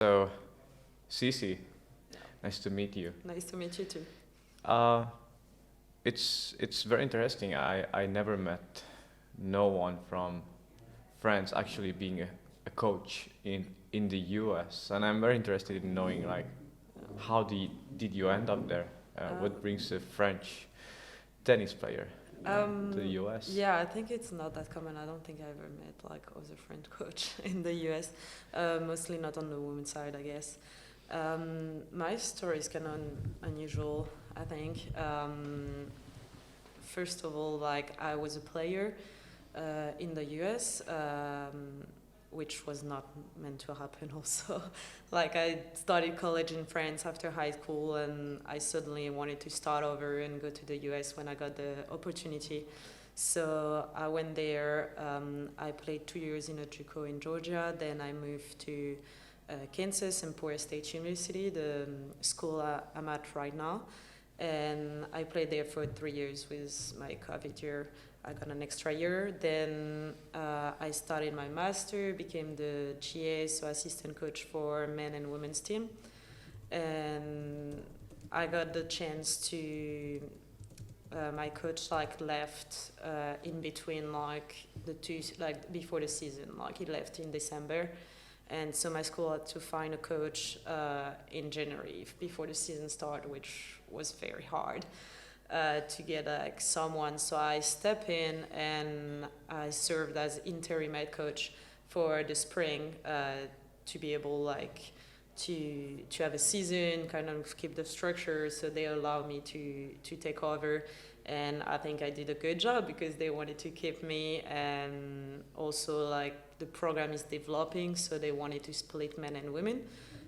So, Cici, nice to meet you. Nice to meet you too. Uh, it's very interesting. I never met no one from France actually being a coach in the US, and I'm very interested in knowing like how did you end up there? What brings a French tennis player to the US? Yeah, I think it's not that common. I don't think I ever met like other French coach in the US. Mostly not on the women's side, I guess. My story is kind of unusual, I think. First of all, like I was a player in the US, which was not meant to happen also. Like I studied college in France after high school, and I suddenly wanted to start over and go to the US when I got the opportunity. So I went there. I played 2 years in a JUCO in Georgia. Then I moved to Kansas, Emporia State University, the school I'm at right now. And I played there for 3 years with my COVID year. I got an extra year. Then I started my master, became the GA, so assistant coach for men and women's team. And I got the chance to, my coach like left in between like the two, like before the season, like he left in December. And so my school had to find a coach in January before the season started, which was very hard. To get like someone, so I step in and I served as interim head coach for the spring to be able like to have a season, kind of keep the structure. So they allowed me to take over, and I think I did a good job because they wanted to keep me, and also like the program is developing, so they wanted to split men and women.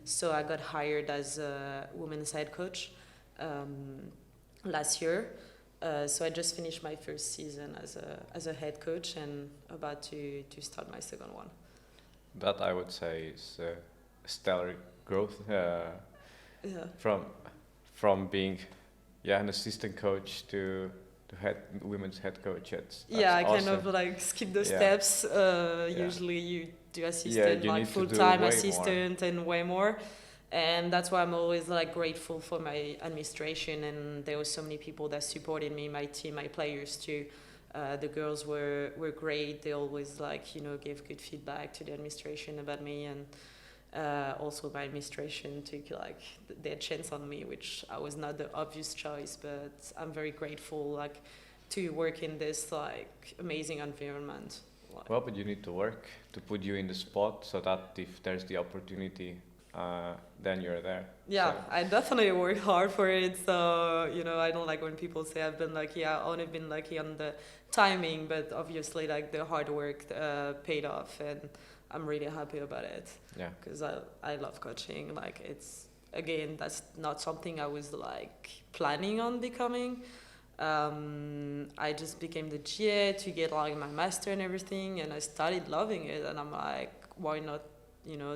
So I got hired as a women's head coach. Last year, so I just finished my first season as a head coach and about to start my second one. That I would say is stellar growth Yeah. from being an assistant coach to women's head coach. That's Yeah, I awesome. kind of like skip the Yeah. steps. Yeah. Usually you do assistant, you like need to do full-time way assistant and way more. And that's why I'm always like grateful for my administration, and there were so many people that supported me, my team, my players too. The girls were great. They always like gave good feedback to the administration about me, and also my administration took like their chance on me, which I was not the obvious choice, but I'm very grateful like to work in this like amazing environment. Well, but you need to work to put you in the spot so that if there's the opportunity, then you're there. Yeah, So, I definitely work hard for it. So, I don't like when people say I've been lucky. I've only been lucky on the timing, but obviously, like the hard work paid off, and I'm really happy about it. yeah. Because I love coaching. Like that's not something I was like planning on becoming. I just became the GA to get like my master and everything, and I started loving it. And I'm like, why not?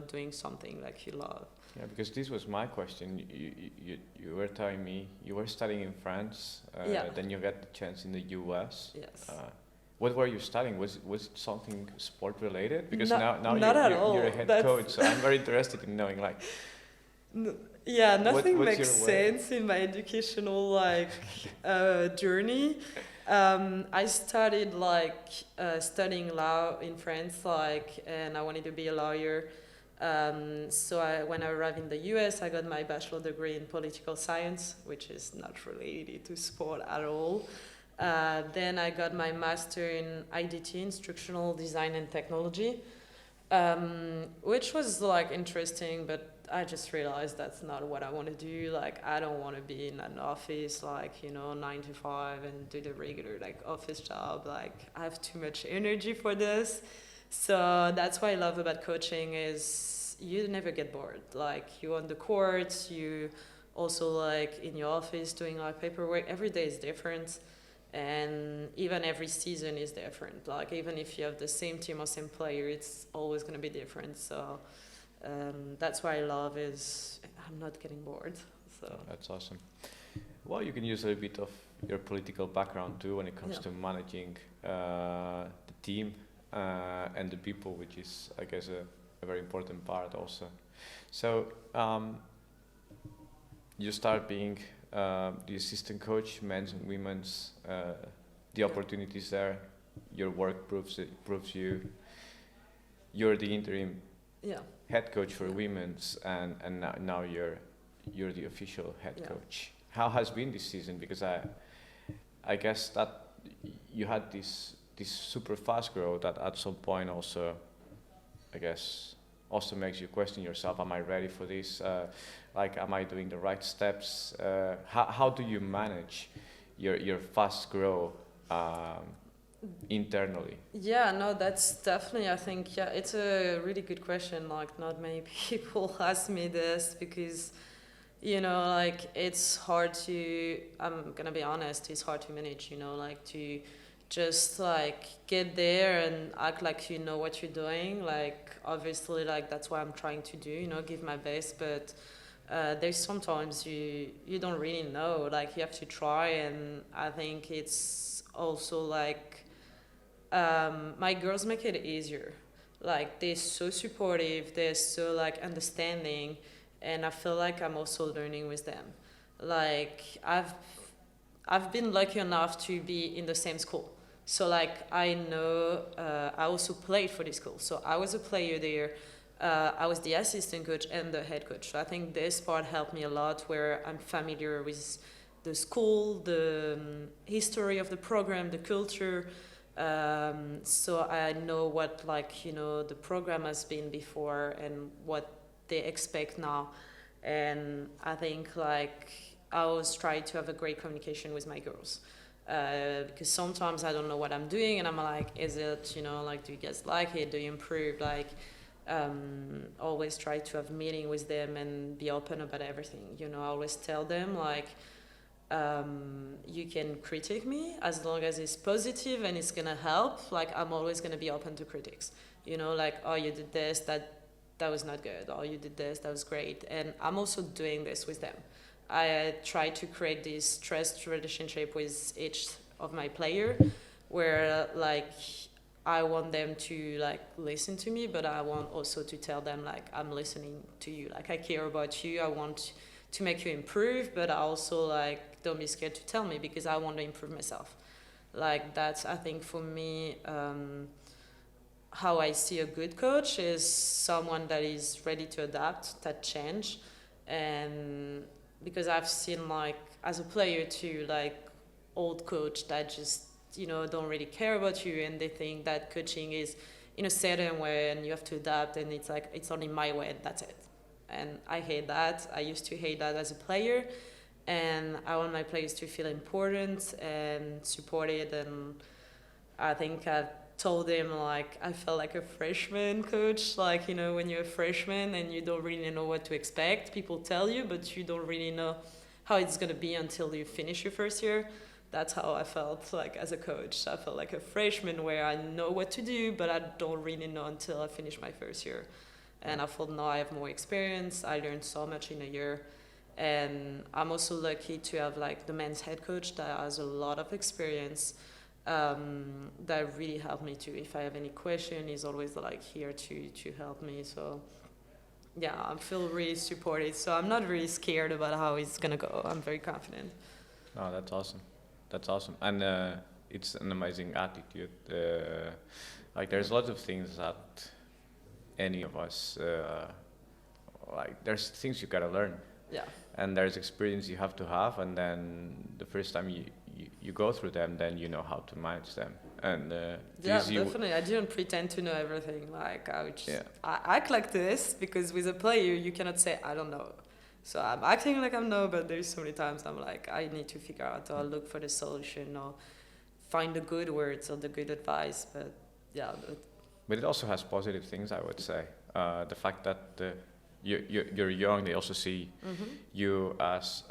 Doing something like you love. Yeah, because this was my question. You were telling me you were studying in France, then you got the chance in the US. Yes. What were you studying? Was it something sport related? Because No, now not at all. you're a head coach, so I'm very interested in knowing like. Yeah, nothing what's makes your way? sense in my educational like journey. I started like studying law in France, and I wanted to be a lawyer. So when I arrived in the US, I got my bachelor degree in political science, which is not related to sport at all. Then I got my master in IDT, instructional design and technology, which was like interesting, but I just realized that's not what I want to do. Like, I don't want to be in an office, 9 to 5 and do the regular, office job. Like, I have too much energy for this. So that's what I love about coaching is you never get bored. Like, you're on the court, you also, in your office doing, paperwork. Every day is different. And even every season is different. Like, even if you have the same team or same player, it's always going to be different. So that's what I love is I'm not getting bored. So That's awesome. Well, you can use a little bit of your political background too when it comes to managing the team and the people, which is, I guess, a very important part also. So you start being the assistant coach, men's and women's. The opportunities there, your work proves you. You're the interim head coach for women's, and now you're the official head coach. How has been this season? Because I guess that you had this super fast growth that at some point also, I guess, also makes you question yourself. Am I ready for this? Like, am I doing the right steps? How do you manage your fast growth internally? Yeah, no, that's definitely, I think, it's a really good question. Like, not many people ask me this because, like, it's hard to, I'm gonna be honest, it's hard to manage, like, to just, like, get there and act like you know what you're doing. Like, obviously, like, that's what I'm trying to do, give my best, but there's sometimes you don't really know. Like, you have to try, and I think it's also, like, my girls make it easier. Like, they're so supportive, they're so, like, understanding, and I feel like I'm also learning with them. Like, I've been lucky enough to be in the same school. So, like, I know, I also played for this school. So I was a player there. I was the assistant coach and the head coach. So I think this part helped me a lot, where I'm familiar with the school, the history of the program, the culture. So I know what, like, the program has been before and what they expect now. And I think, like, I always try to have a great communication with my girls. Because sometimes I don't know what I'm doing, and I'm like, is it, like, do you guys like it? Do you improve? Like, always try to have meeting with them and be open about everything. I always tell them, like, you can critique me as long as it's positive and it's gonna help. Like, I'm always gonna be open to critics. Like, oh, you did this, that was not good. Oh, you did this, that was great. And I'm also doing this with them. I try to create this trust relationship with each of my player, where, like, I want them to, like, listen to me, but I want also to tell them, like, I'm listening to you. Like, I care about you. I want to make you improve, but I also, like, don't be scared to tell me, because I want to improve myself. Like, that's, I think, for me, how I see a good coach is someone that is ready to adapt, that change. And because I've seen, like, as a player too, like, old coach that just, don't really care about you, and they think that coaching is in a certain way and you have to adapt, and it's like, it's only my way and that's it. And I hate that. I used to hate that as a player, and I want my players to feel important and supported. And I think I've told them, like, I felt like a freshman coach. Like, when you're a freshman and you don't really know what to expect, people tell you, but you don't really know how it's going to be until you finish your first year. That's how I felt, like, as a coach. I felt like a freshman, where I know what to do, but I don't really know until I finish my first year. And I thought, now I have more experience. I learned so much in a year. And I'm also lucky to have, like, the men's head coach that has a lot of experience, that really helped me too. If I have any question, he's always, like, here to help me. So yeah, I feel really supported. So I'm not really scared about how it's gonna go. I'm very confident. Oh, that's awesome. That's awesome. And it's an amazing attitude. Like, there's lots of things that any of us, like, there's things you gotta learn. Yeah. And there's experience you have to have, and then the first time you go through them, then you know how to manage them. And definitely. I didn't pretend to know everything. Like, I act like this, because with a player you cannot say I don't know. So I'm acting like I know, but there's so many times I'm like, I need to figure out, or look for the solution, or find the good words or the good advice. But yeah. But it also has positive things, I would say. The fact that you're young, they also see you as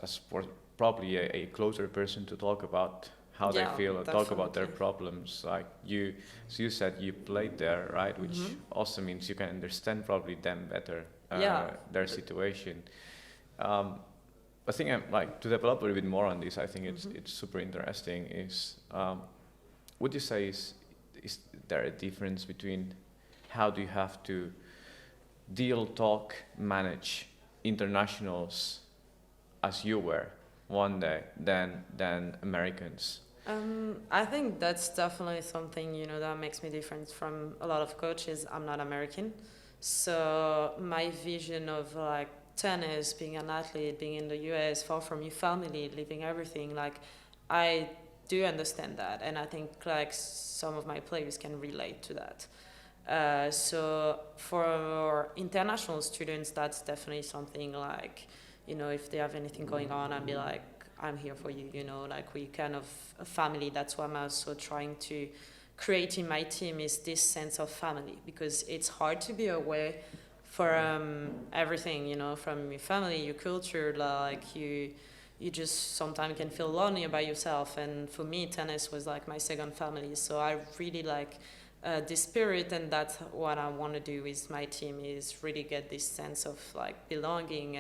probably a closer person to talk about how they feel, or talk about their problems. Like, so you said you played there, right? Which also means you can understand probably them better, their situation. I think I'm, like, to develop a little bit more on this, I think it's super interesting. Would you say is there a difference between how do you have to deal, talk, manage internationals as you were one day than Americans? I think that's definitely something, you know, that makes me different from a lot of coaches. I'm not American. So my vision of like tennis, being an athlete, being in the US, far from your family, leaving everything, like I do understand that. And I think like some of my players can relate to that. So for international students, that's definitely something like, you know, if they have anything going on, I'd be like, I'm here for you, you know, like we kind of a family. That's what I'm also trying to create in my team is this sense of family, because it's hard to be away from everything, you know, from your family, your culture, like you just sometimes can feel lonely by yourself. And for me, tennis was like my second family. So I really like this spirit, and that's what I want to do with my team, is really get this sense of like belonging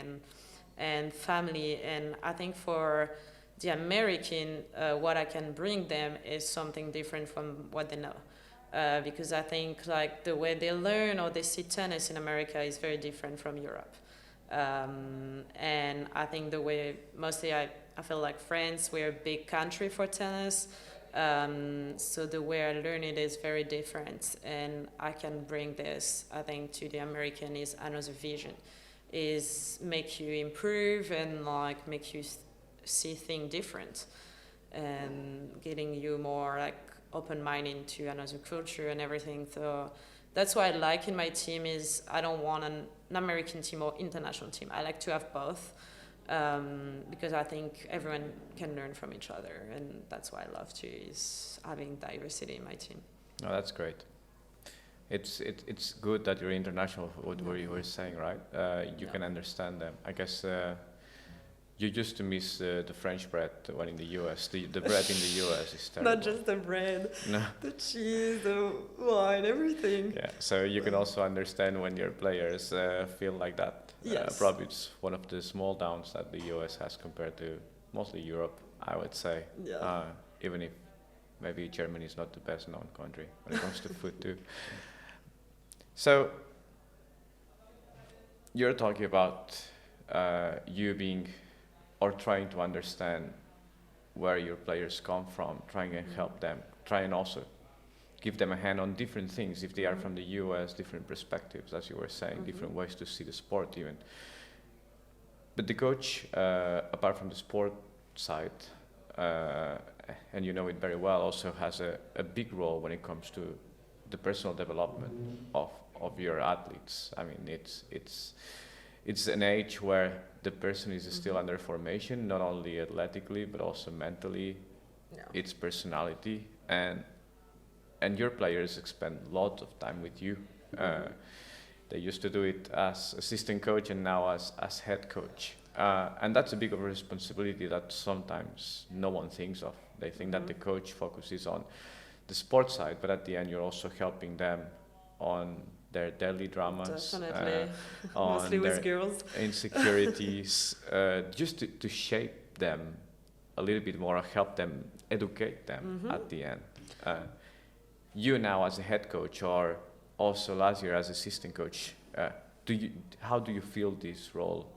and family. And I think for the American, what I can bring them is something different from what they know. Because I think like the way they learn or they see tennis in America is very different from Europe. And I think the way mostly I feel like France, we're a big country for tennis. So the way I learn it is very different, and I can bring this, I think, to the American is another vision, is make you improve and like make you see things different, and getting you more like open-minded to another culture and everything. So that's what I like in my team is I don't want an American team or international team. I like to have both. Because I think everyone can learn from each other, and that's what I love too, is having diversity in my team. Oh, that's great. It's good that you're international. What you were saying, right? You can understand them. I guess you used to miss the French bread when in the US. The bread in the US is terrible. Not just the bread, no. the cheese, the wine, everything. Yeah, so you can also understand when your players feel like that. Yes. Probably it's one of the small downs that the US has compared to mostly Europe, I would say. Yeah. Even if maybe Germany is not the best known country when it comes to food too. So you're talking about you being or trying to understand where your players come from, trying to help them, try and also give them a hand on different things. If they are from the US, different perspectives, as you were saying, different ways to see the sport even. But the coach, apart from the sport side, and you know it very well, also has a big role when it comes to the personal development of your athletes. I mean, it's an age where the person is still under formation, not only athletically, but also mentally, its personality, and your players spend a lot of time with you. They used to do it as assistant coach and now as head coach. And that's a big of a responsibility that sometimes no one thinks of. They think that the coach focuses on the sports side, but at the end you're also helping them on their daily dramas, Definitely. on Mostly their with girls. insecurities, just to shape them a little bit more, help them, educate them at the end. You now as a head coach, or also last year as assistant coach, how do you feel this role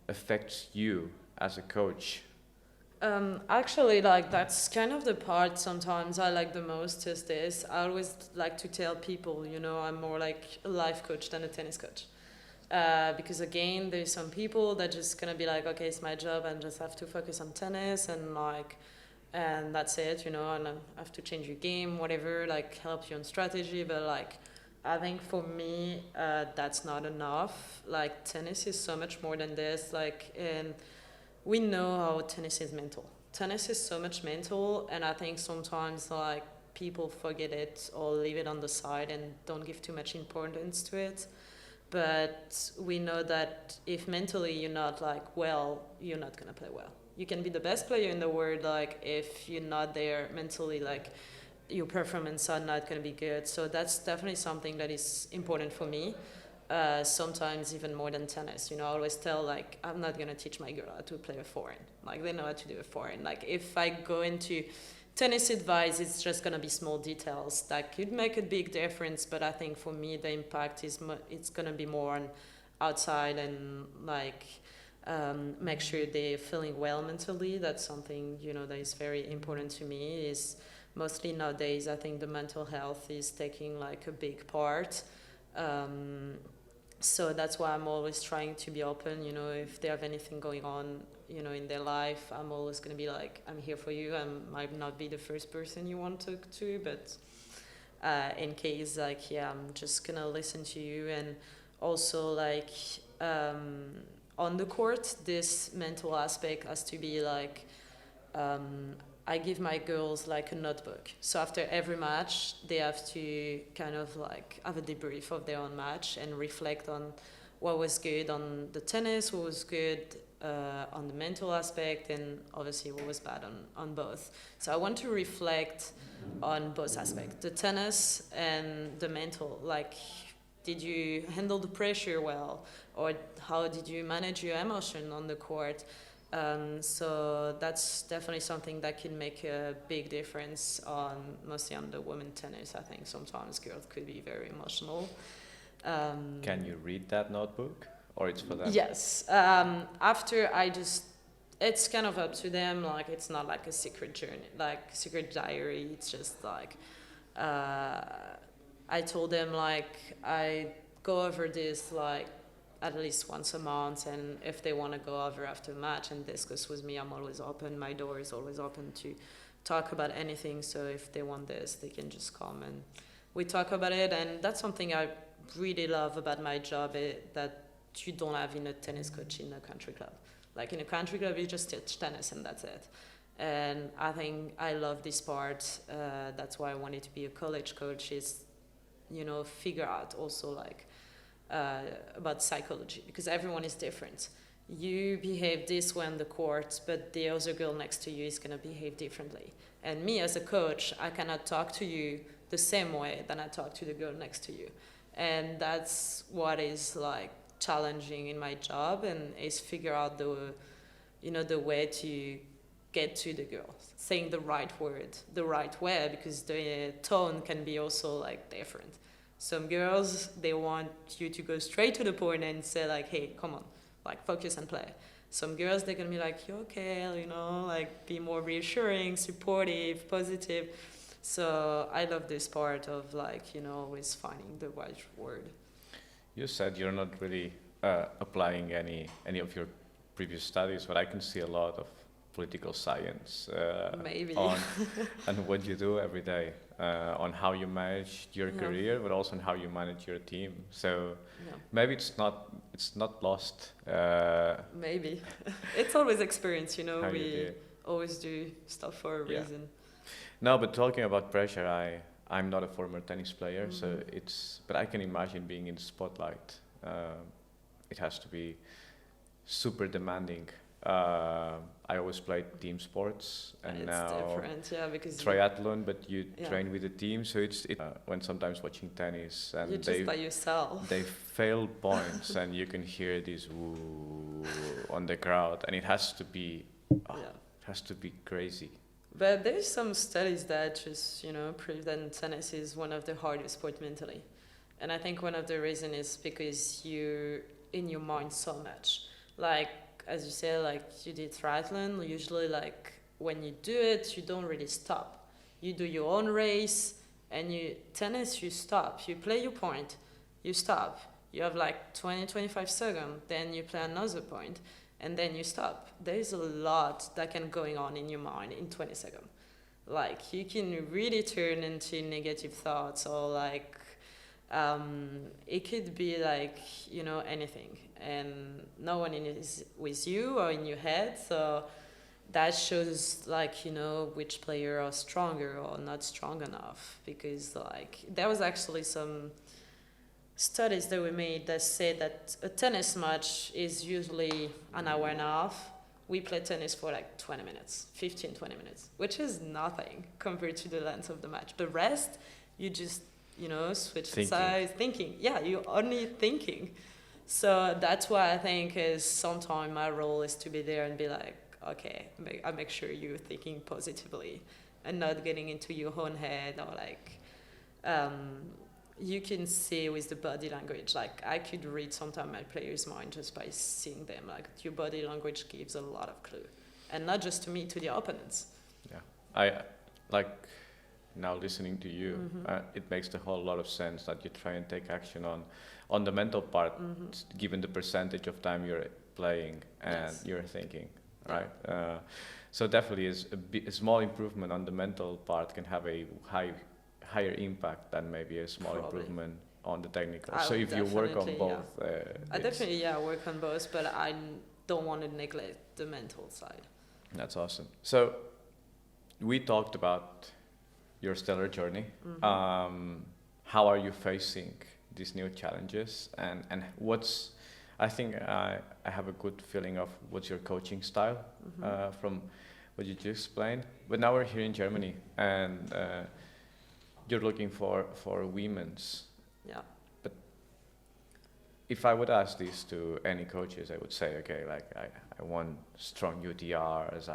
affects you as a coach? Actually, like that's kind of the part sometimes I like the most is this. I always like to tell people, you know, I'm more like a life coach than a tennis coach. Because again, there's some people that just gonna be like, okay, it's my job and just have to focus on tennis and that's it, you know, and I have to change your game, whatever, like help you on strategy. But like, I think for me, that's not enough. Like tennis is so much more than this. Like, and we know how tennis is mental. Tennis is so much mental, and I think sometimes like people forget it or leave it on the side and don't give too much importance to it. But we know that if mentally you're not like well, you're not gonna play well. You can be the best player in the world, like if you're not there mentally, like your performance are not gonna be good. So that's definitely something that is important for me. Sometimes even more than tennis, you know, I always tell like I'm not gonna teach my girl how to play a forehand. Like they know how to do a forehand. Like if I go into tennis advice is just gonna be small details that could make a big difference. But I think for me, the impact is it's gonna be more on outside and like make sure they're feeling well mentally. That's something, you know, that is very important to me. Is mostly nowadays, I think the mental health is taking like a big part. So that's why I'm always trying to be open, you know, if they have anything going on, you know, in their life, I'm always going to be like, I'm here for you. I might not be the first person you want to talk to, but in case, like, yeah, I'm just going to listen to you. And also, like, on the court, this mental aspect has to be like, I give my girls like a notebook. So after every match, they have to kind of like have a debrief of their own match and reflect on what was good on the tennis, what was good on the mental aspect, and obviously what was bad on both. So I want to reflect on both aspects, the tennis and the mental. Like, did you handle the pressure well? Or how did you manage your emotion on the court? So that's definitely something that can make a big difference mostly on the women tennis. I think sometimes girls could be very emotional. Can you read that notebook, or it's for them? Yes. After it's kind of up to them. Like, it's not like a secret journey, like secret diary. It's just like, I told them like I go over this like at least once a month, and if they want to go over after a match and discuss with me, I'm always open. My door is always open to talk about anything. So if they want this, they can just come and we talk about it. And that's something I really love about my job, that you don't have in a tennis coach in a country club. Like in a country club, you just teach tennis and that's it. And I think I love this part. That's why I wanted to be a college coach, is, you know, figure out also like about psychology, because everyone is different. You behave this way on the court, but the other girl next to you is going to behave differently. And me as a coach, I cannot talk to you the same way than I talk to the girl next to you. And that's what is like challenging in my job, and is figure out the way to get to the girl, saying the right word the right way, because the tone can be also like different. Some girls, they want you to go straight to the point and say like, hey, come on, like focus and play. Some girls, they're gonna be like, you okay, you know, like be more reassuring, supportive, positive. So I love this part of like, you know, always finding the right word. You said you're not really applying any of your previous studies, but I can see a lot of political science Maybe. on and what you do every day, on how you manage your career, but also on how you manage your team. So maybe it's not lost. Maybe. It's always experience, you know. We always do stuff for a reason. No, but talking about pressure, I'm not a former tennis player, so but I can imagine being in the spotlight. It has to be super demanding. I always played team sports, and it's now different, because triathlon, but you train with a team, so it's when sometimes watching tennis and you're just by yourself. They fail points and you can hear this woo on the crowd, and it has to be crazy. But there's some studies that just, you know, prove that tennis is one of the hardest sports mentally. And I think one of the reasons is because you're in your mind so much. Like, as you said, like you did triathlon, usually like when you do it, you don't really stop. You do your own race, and tennis, you stop. You play your point, you stop. You have like 20, 25 seconds, then you play another point, and then you stop. There's a lot that can going on in your mind in 20 seconds. Like, you can really turn into negative thoughts, or like, it could be like, you know, anything. And no one is with you or in your head, so that shows like, you know, which player are stronger or not strong enough. Because like, there was actually some studies that were made that said that a tennis match is usually an hour and a half. We play tennis for like 20 minutes, 15, 20 minutes, which is nothing compared to the length of the match. The rest, you just, you know, switch sides, thinking. Yeah, you're only thinking. So that's why I think is sometimes my role is to be there and be like, okay, I make sure you're thinking positively. and not getting into your own head, or like you can see with the body language. Like I could read sometimes my players' mind just by seeing them. Like your body language gives a lot of clue, and not just to me, to the opponents. Yeah, I like now listening to you. It makes a whole lot of sense that you try and take action on the mental part, given the percentage of time you're playing and you're thinking, right? So definitely, is a small improvement on the mental part can have a higher impact than maybe a small improvement on the technical. So if you work on both, I definitely work on both, but I don't want to neglect the mental side. That's awesome. So we talked about your stellar journey. How are you facing these new challenges, and what's, I think I have a good feeling of what's your coaching style from what you just explained. But now we're here in Germany, and you're looking for women's. Yeah. But if I would ask this to any coaches, I would say, okay, like I want strong UTRs,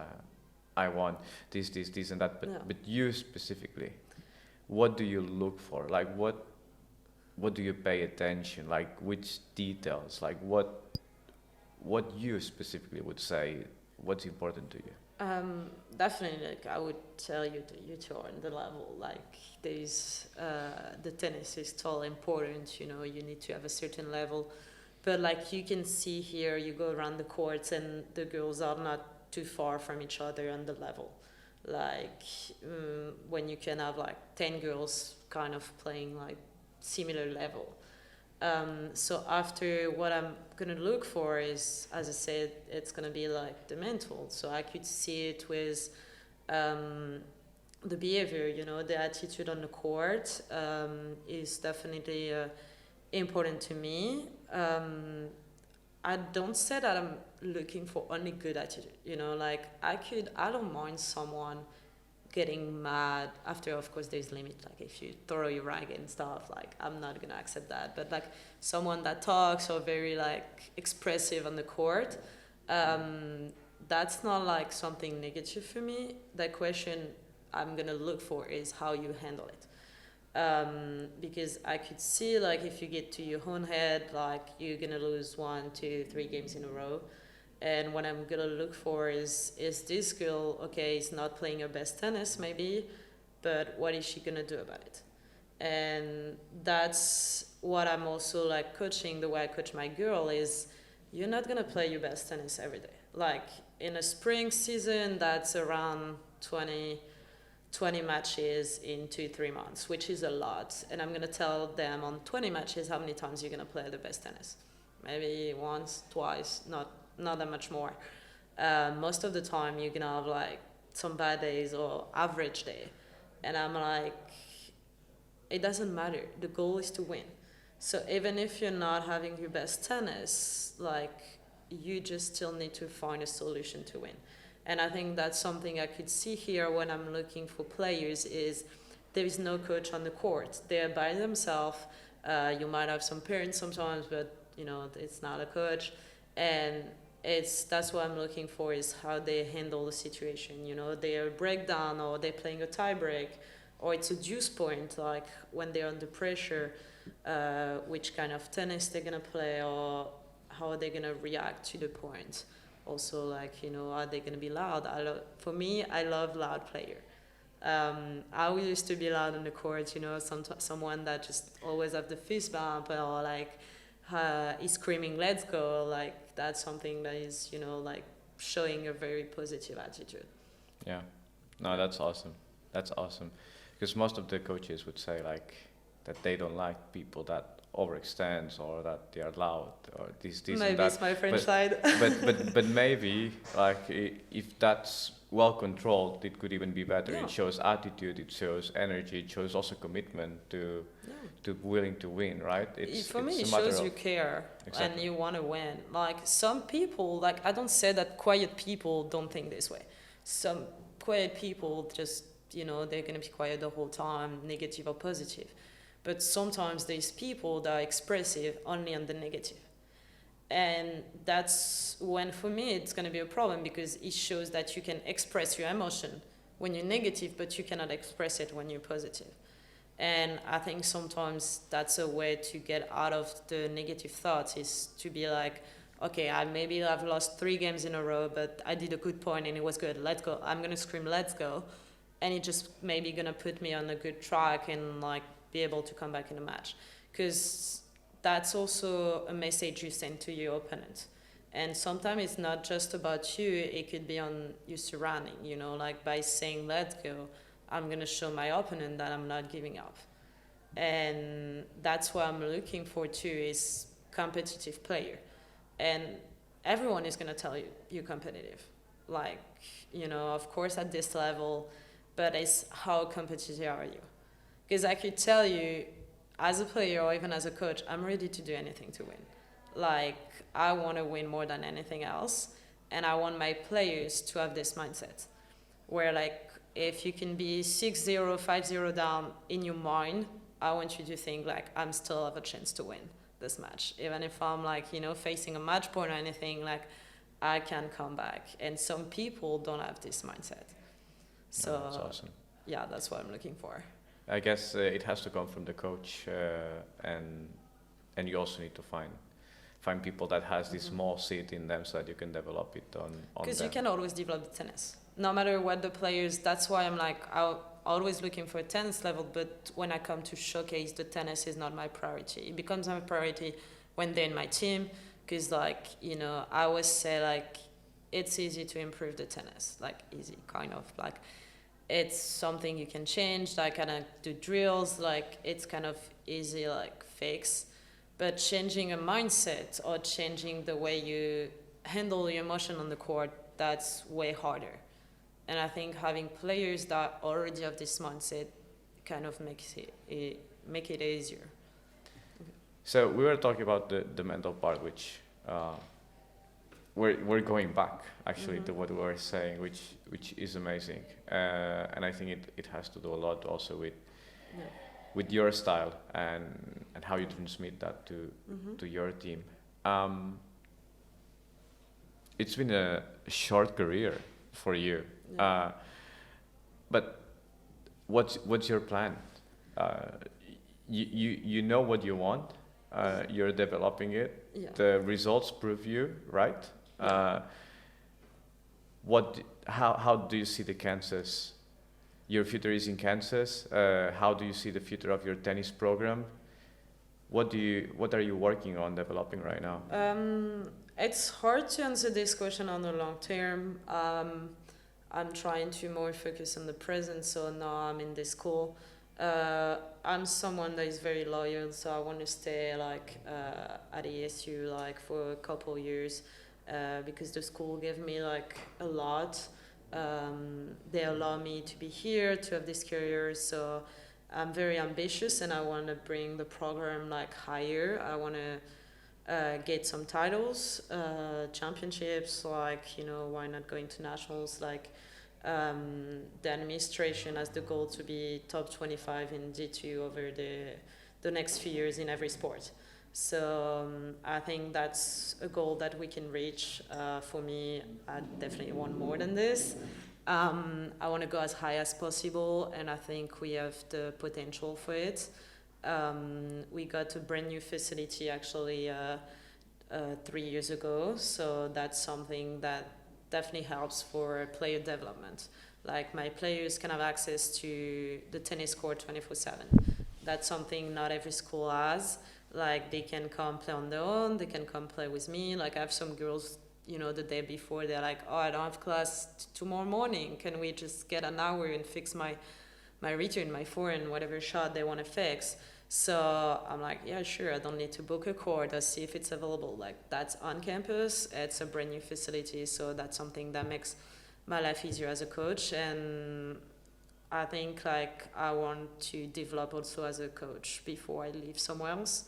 I want this, and that. But you specifically, what do you look for? Like what do you pay attention? Like which details? Like what you specifically would say? What's important to you? Definitely, like I would tell you the UTR and the level. Like there's the tennis is still important. You know, you need to have a certain level, but like you can see here, you go around the courts and the girls are not too far from each other on the level. Like when you can have like 10 girls kind of playing like similar level. So after, what I'm going to look for is, as I said, it's going to be like the mental. So I could see it with the behavior, you know, the attitude on the court is definitely important to me. I don't say that I'm looking for only good attitude, you know, like I don't mind someone getting mad after, of course there's limit, like if you throw your rag and stuff, like I'm not gonna accept that, but like someone that talks or very like expressive on the court, that's not like something negative for me. The question I'm gonna look for is how you handle it, because I could see like if you get to your own head, like you're gonna lose 1, 2, 3 games in a row. And what I'm gonna look for is this girl, okay, is not playing her best tennis maybe, but what is she gonna do about it? And that's what I'm also like coaching. The way I coach my girl is, you're not gonna play your best tennis every day. Like in a spring season, that's around 20 matches in 2-3 months, which is a lot. And I'm gonna tell them on 20 matches how many times you're gonna play the best tennis. Maybe once, twice, not that much more. Most of the time you're gonna have like some bad days or average day, and I'm like, it doesn't matter, the goal is to win. So even if you're not having your best tennis, like you just still need to find a solution to win. And I think that's something I could see here when I'm looking for players, is there is no coach on the court, they're by themselves. You might have some parents sometimes, but you know, it's not a coach. And that's what I'm looking for, is how they handle the situation. You know, they're breakdown, or they're playing a tie break, or it's a deuce point, like when they're under pressure, which kind of tennis they're gonna play, or how are they gonna react to the point. Also, like, you know, are they gonna be loud? For me, I love loud player. I used to be loud on the court, you know, someone that just always have the fist bump, or like is screaming, let's go. Like that's something that is, you know, like showing a very positive attitude. Yeah, no, that's awesome. That's awesome, because most of the coaches would say like that they don't like people that overextends, or that they are loud, or this maybe and that. It's my French side. but maybe like if that's well controlled, it could even be better. Yeah. It shows attitude, it shows energy, it shows also commitment to willing to win, right? For me, it shows you care. Exactly. And you want to win. Like some people, like I don't say that quiet people don't think this way. Some quiet people just, you know, they're going to be quiet the whole time, negative or positive. But sometimes there's people that are expressive only on the negative. And that's when, for me, it's going to be a problem, because it shows that you can express your emotion when you're negative, but you cannot express it when you're positive. And I think sometimes that's a way to get out of the negative thoughts, is to be like, okay, I've lost 3 games in a row, but I did a good point and it was good. Let's go. I'm gonna scream, let's go, and it just maybe gonna put me on a good track and like be able to come back in a match, because that's also a message you send to your opponent. And sometimes it's not just about you; it could be on your surrounding. You know, like by saying let's go, I'm gonna show my opponent that I'm not giving up, and that's what I'm looking for too, is competitive player. And everyone is going to tell you you're competitive, like, you know, of course at this level, but it's how competitive are you? Because I could tell you as a player or even as a coach, I'm ready to do anything to win. Like, I want to win more than anything else, and I want my players to have this mindset where, like, if you can be 6-0, 5-0 down in your mind, I want you to think like, I'm still have a chance to win this match, even if I'm like, you know, facing a match point or anything, like I can come back. And some people don't have this mindset, so No, that's awesome. Yeah, that's what I'm looking for. I guess it has to come from the coach, and you also need to find people that has this small seed in them, so that you can develop it on Because them. you can always develop the tennis, no matter what the players. That's why I'm like, I'm always looking for a tennis level, but when I come to showcase, the tennis is not my priority. It becomes my priority when they're in my team, because, like, you know, I always say, like, it's easy to improve the tennis, like easy, kind of, like it's something you can change, like kind of do drills, like it's kind of easy, like fix. But changing a mindset or changing the way you handle your emotion on the court, that's way harder. And I think having players that already have this mindset kind of makes it easier. So we were talking about the mental part, which we're going back actually to what we were saying, which is amazing, and I think it has to do a lot also with your style and how you transmit that to your team. It's been a short career for you. Yeah. But what's your plan? You know what you want. You're developing it. Yeah. The results prove you right. Yeah. How do you see the Kansas? Your future is in Kansas. How do you see the future of your tennis program? What are you working on developing right now? It's hard to answer this question on the long term. I'm trying to more focus on the present, so now I'm in this school. I'm someone that is very loyal, so I want to stay like at ESU like for a couple of years, because the school gave me like a lot. They allow me to be here, to have this career, so I'm very ambitious and I want to bring the program like higher. I want to get some titles, championships, like, you know, why not go internationals? Like, the administration has the goal to be top 25 in D2 over the next few years in every sport. So I think that's a goal that we can reach. For me, I definitely want more than this. I want to go as high as possible, and I think we have the potential for it. We got a brand new facility actually 3 years ago, so that's something that definitely helps for player development. Like, my players can have access to the tennis court 24/7. That's something not every school has. Like, they can come play on their own, they can come play with me. Like, I have some girls, you know, the day before, they're like, oh, I don't have class tomorrow morning, can we just get an hour and fix my return, my forehand, whatever shot they want to fix? So I'm like, yeah, sure, I don't need to book a court, I'll see if it's available. Like, that's on campus, it's a brand new facility, so that's something that makes my life easier as a coach. And I think, like, I want to develop also as a coach before I leave somewhere else.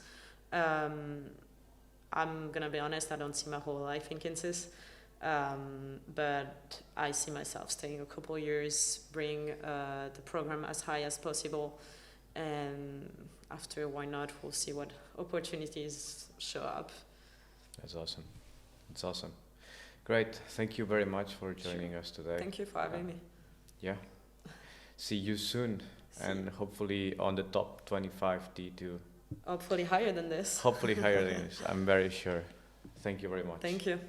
I'm gonna be honest, I don't see my whole life in Kansas, but I see myself staying a couple of years, bring the program as high as possible, and after, why not, we'll see what opportunities show up. That's awesome. It's awesome. Great. Thank you very much for joining us today. Thank you for having me. Yeah. see you soon, and hopefully on the top 25 D2. Hopefully higher than this. Hopefully higher than this. I'm very sure. Thank you very much. Thank you.